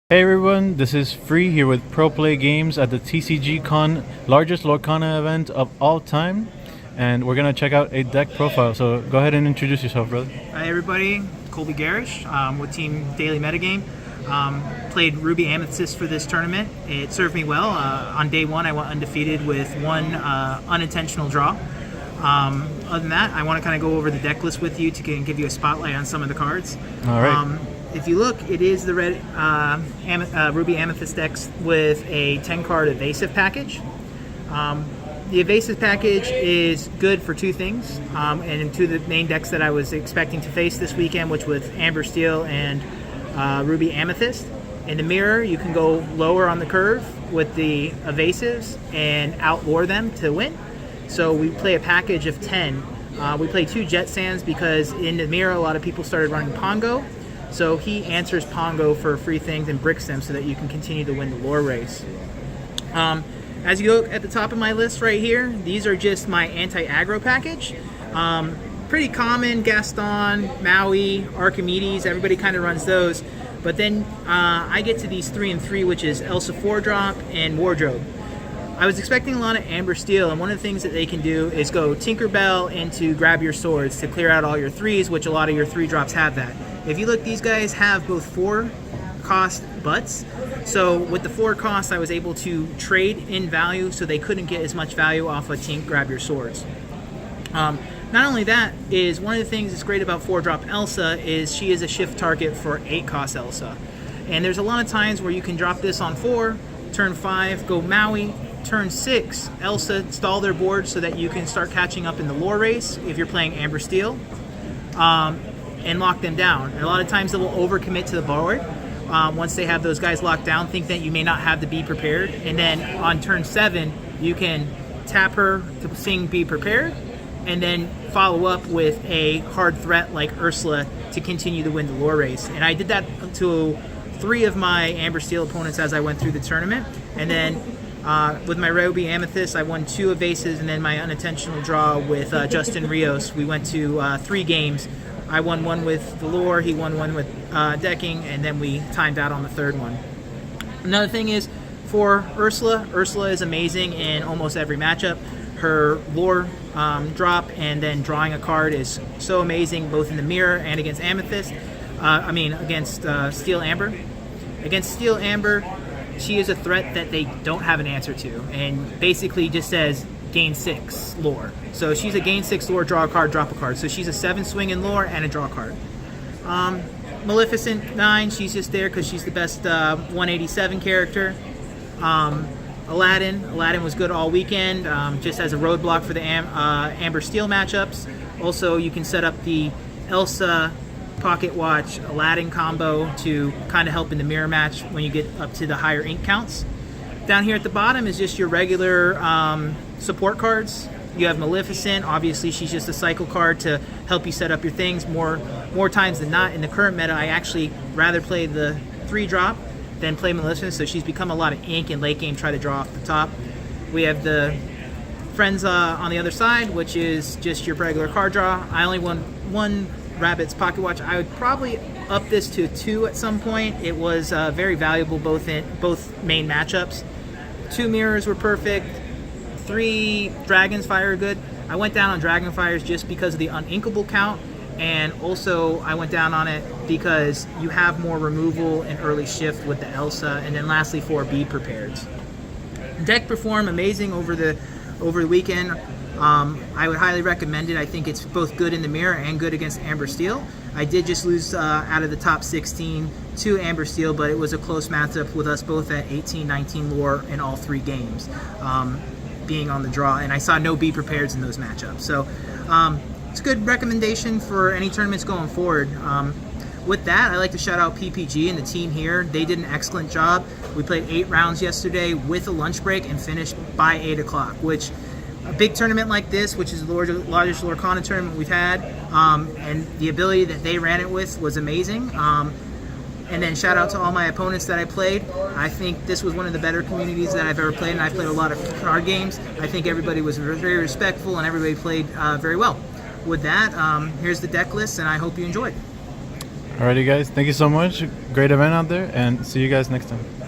Hey everyone, this is Free here with proplaygames at the TCG Con, largest Lorcana event of all time, and we're gonna check out a deck profile. So go ahead and introduce yourself, brother. Hi everybody, Colby Gerrish with Team Daily Metagame. Played Ruby Amethyst for this tournament. It served me well. On day one, I went undefeated with one unintentional draw. Other than that, I want to kind of go over the deck list with you to give you a spotlight on some of the cards. All right. If you look, it is the red Ruby Amethyst decks with a 10-card evasive package. The evasive package is good for two things, and two of the main decks that I was expecting to face this weekend, which was Amber Steel and Ruby Amethyst. In the mirror, you can go lower on the curve with the evasives and outlure them to win. So we play a package of 10. We play 2 Jet Sands because in the mirror, a lot of people started running Pongo. So he answers Pongo for free things and bricks them so that you can continue to win the lore race. As you look at the top of my list right here, these are just my anti-aggro package. Pretty common, Gaston, Maui, Archimedes, everybody kind of runs those. But then I get to these 3 and 3, which is Elsa 4-drop and Wardrobe. I was expecting a lot of Amber Steel, and one of the things that they can do is go Tinkerbell into Grab Your Swords to clear out all your 3s, which a lot of your 3-drops have that. If you look, these guys have both 4-cost butts. So with the 4 costs, I was able to trade in value so they couldn't get as much value off of Tink Grab Your Swords. Not only that, is one of the things that's great about 4-drop Elsa is she is a shift target for 8-cost Elsa. And there's a lot of times where you can drop this on 4, turn 5, go Maui, turn 6, Elsa stall their board so that you can start catching up in the lore race if you're playing Amber Steel. And lock them down. And a lot of times they will overcommit to the board. Once they have those guys locked down, think that you may not have to be prepared. And then on turn 7, you can tap her to sing Be Prepared, and then follow up with a hard threat like Ursula to continue to win the lore race. And I did that to 3 of my Amber Steel opponents as I went through the tournament. And then with my Ruby Amethyst, I won 2 evasives, and then my unintentional draw with Justin Rios, we went to 3 games. I won 1 with the lore, he won 1 with decking, and then we timed out on the 3rd one. Another thing is, for Ursula is amazing in almost every matchup. Her lore drop and then drawing a card is so amazing, both in the mirror and against Amethyst. Against Steel Amber. Against Steel Amber, she is a threat that they don't have an answer to, and basically just says, gain 6 lore. So she's a gain 6 lore, draw a card, drop a card. So she's a 7 swing in lore and a draw card. Maleficent 9, she's just there because she's the best 187 character. Aladdin was good all weekend, just as a roadblock for the Amber Steel matchups. Also, you can set up the Elsa Pocket Watch Aladdin combo to kind of help in the mirror match when you get up to the higher ink counts. Down here at the bottom is just your regular support cards. You have Maleficent. Obviously, she's just a cycle card to help you set up your things. More times than not, in the current meta, I actually rather play the 3-drop than play Maleficent, so she's become a lot of ink in late game, try to draw off the top. We have the Friends on the other side, which is just your regular card draw. I only won 1 Rabbit's Pocket Watch. I would probably up this to 2 at some point. It was very valuable both main matchups. 2 mirrors were perfect. 3 Dragonfire are good. I went down on Dragonfires just because of the uninkable count, and also I went down on it because you have more removal and early shift with the Elsa, and then lastly 4 Be Prepared. Deck performed amazing over the weekend. I would highly recommend it. I think it's both good in the mirror and good against Amber Steel. I did just lose out of the top 16 to Amber Steel, but it was a close matchup with us both at 18-19 lore in all 3 games, being on the draw, and I saw no Be Prepared in those matchups. So it's a good recommendation for any tournaments going forward. With that, I'd like to shout out PPG and the team here. They did an excellent job. We played 8 rounds yesterday with a lunch break and finished by 8 o'clock, which a big tournament like this, which is the largest Lorcana tournament we've had, and the ability that they ran it with was amazing. And then shout out to all my opponents that I played. I think this was one of the better communities that I've ever played, and I've played a lot of card games. I think everybody was very respectful, and everybody played very well. With that, here's the deck list, and I hope you enjoyed. Alrighty, guys. Thank you so much. Great event out there, and see you guys next time.